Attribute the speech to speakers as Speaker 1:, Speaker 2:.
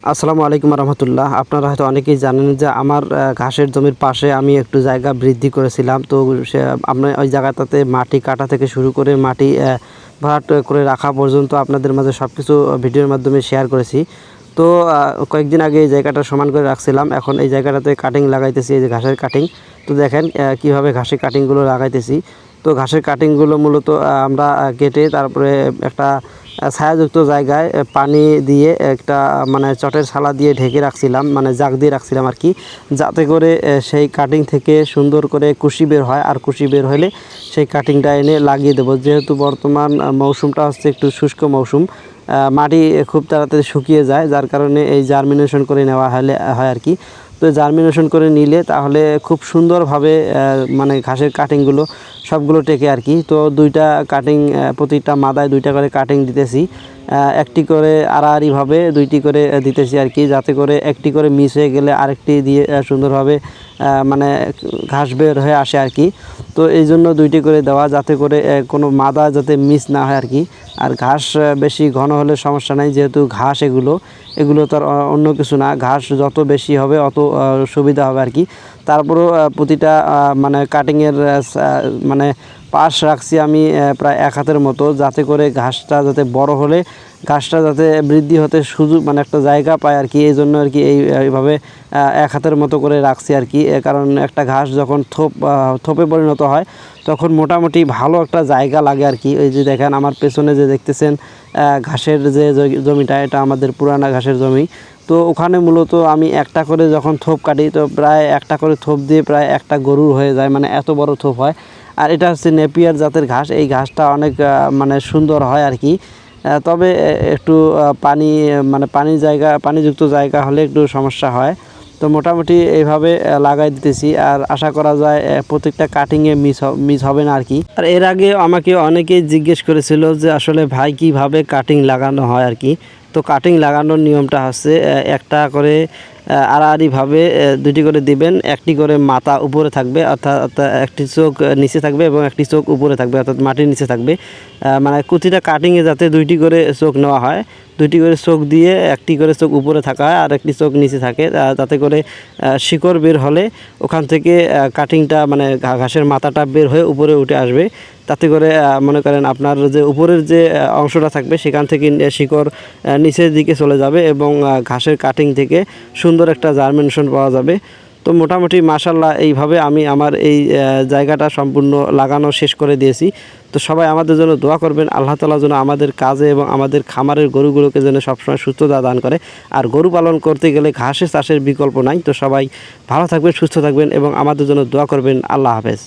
Speaker 1: আসসালামু আলাইকুম রহমতুল্লাহ। আপনারা হয়তো অনেকেই জানেন যে আমার ঘাসের জমির পাশে আমি একটু জায়গা বৃদ্ধি করেছিলাম। তো সে আপনার ওই জায়গাটাতে মাটি কাটা থেকে শুরু করে মাটি ভরাট করে রাখা পর্যন্ত আপনাদের মাঝে সব কিছু ভিডিওর মাধ্যমে শেয়ার করেছি। তো কয়েকদিন আগে এই জায়গাটা সমান করে রাখছিলাম। এখন এই জায়গাটাতে কাটিং লাগাইতেছি, এই যে ঘাসের কাটিং। তো দেখেন কীভাবে ঘাসের কাটিংগুলো লাগাইতেছি। তো ঘাসের কাটিংগুলো মূলত আমরা কেটে তারপরে একটা ছায়াযুক্ত জায়গায় পানি দিয়ে একটা মানে চটের ছালা দিয়ে ঢেকে রাখছিলাম, মানে জাগ দিয়ে রাখছিলাম আর কি, যাতে করে সেই কাটিং থেকে সুন্দর করে কুশি বের হয়। আর কুশি বের হলে সেই কাটিংটা এনে লাগিয়ে দেবো। যেহেতু বর্তমান মৌসুমটা হচ্ছে একটু শুষ্ক মৌসুম, মাটি খুব তাড়াতাড়ি শুকিয়ে যায়, যার কারণে এই জার্মিনেশন করে নেওয়া হয় আর কি। তো জার্মিনেশন করে নিলে তাহলে খুব সুন্দরভাবে মানে ঘাসের কাটিংগুলো সবগুলো টেকে আর কি। তো দুইটা কাটিং, প্রতিটা মাদায় দুইটা করে কাটিং দিতেছি, একটি করে আড়াআড়িভাবে দুইটি করে দিতেছি আর কি, যাতে করে একটি করে মিস হয়ে গেলে আরেকটি দিয়ে সুন্দরভাবে মানে ঘাস বের হয়ে আসে আর কি। তো এই জন্য দুইটি করে দেওয়া, যাতে করে কোনো মাদা যাতে মিস না হয় আর কি। আর ঘাস বেশি ঘন হলে সমস্যা নাই, যেহেতু ঘাস এগুলো তো আর অন্য কিছু না। ঘাস যত বেশি হবে অত সুবিধা হবে আর কি। তারপরেও প্রতিটা মানে কাটিংয়ের মানে পাশ রাখছি আমি প্রায় 1 হাতের মতো, যাতে করে ঘাসটা যাতে বড় হলে ঘাসটা যাতে বৃদ্ধি হতে সুযোগ মানে একটা জায়গা পায় আর কি। এই জন্য আর কি এইভাবে 1 হাতের মতো করে রাখছি আর কি। কারণ একটা ঘাস যখন থোপে পরিণত হয় তখন মোটামুটি ভালো একটা জায়গা লাগে আর কি। ওই যে দেখেন আমার পেছনে যে দেখতেছেন ঘাসের যে জমিটা, এটা আমাদের পুরানা ঘাসের জমি। তো ওখানে মূলত আমি একটা করে যখন থোপ কাটি, তো প্রায় একটা করে থোপ দিয়ে প্রায় একটা গরুর হয়ে যায়, মানে এত বড় থোপ হয়। আর এটা হচ্ছে নেপিয়ার জাতের ঘাস। এই ঘাসটা অনেক মানে সুন্দর হয় আর কি। তবে একটু পানিযুক্ত জায়গা হলে একটু সমস্যা হয়। তো মোটামুটি এইভাবে লাগাই দিতেছি, আর আশা করা যায় প্রত্যেকটা কাটিংয়ে মিস হবে না আর কি। আর এর আগে আমাকে অনেকেই জিজ্ঞেস করেছিল যে আসলে ভাই কীভাবে কাটিং লাগানো হয় আর কি। তো কাটিং লাগানোর নিয়মটা হচ্ছে একটা করে আড়াআড়িভাবে দুটি করে দিবেন, একটি করে মাথা উপরে থাকবে, অর্থাৎ একটি চোখ নিচে থাকবে এবং একটি চোখ উপরে থাকবে, অর্থাৎ মাটির নিচে থাকবে। মানে প্রতিটা কাটিংয়ে যাতে দুইটি করে চোখ নেওয়া হয়, দুইটি করে চোখ দিয়ে একটি করে চোখ উপরে থাকা হয় আর একটি চোখ নিচে থাকে, তাতে করে শিকড় বের হলে ওখান থেকে কাটিংটা মানে ঘাসের মাথাটা বের হয়ে উপরে উঠে আসবে। তাতে করে মনে করেন আপনার যে উপরের যে অংশটা থাকবে সেখান থেকে শিকড় নিচের দিকে চলে যাবে এবং ঘাসের কাটিং থেকে সুন্দর একটা জার্মিনেশন পাওয়া যাবে। তো মোটামুটি মাশাআল্লাহ এইভাবে আমি আমার এই জায়গাটা সম্পূর্ণ লাগানো শেষ করে দিয়েছি। তো সবাই আমাদের জন্য দোয়া করবেন, আল্লাহ তাআলা যেন আমাদের কাজে এবং আমাদের খামারের গরুগুলোকে যেন সবসময় সুস্থতা দান করে। আর গরু পালন করতে গেলে ঘাসের চাষের বিকল্প নাই। তো সবাই ভালো থাকবেন, সুস্থ থাকবেন এবং আমাদের জন্য দোয়া করবেন। আল্লাহ হাফেজ।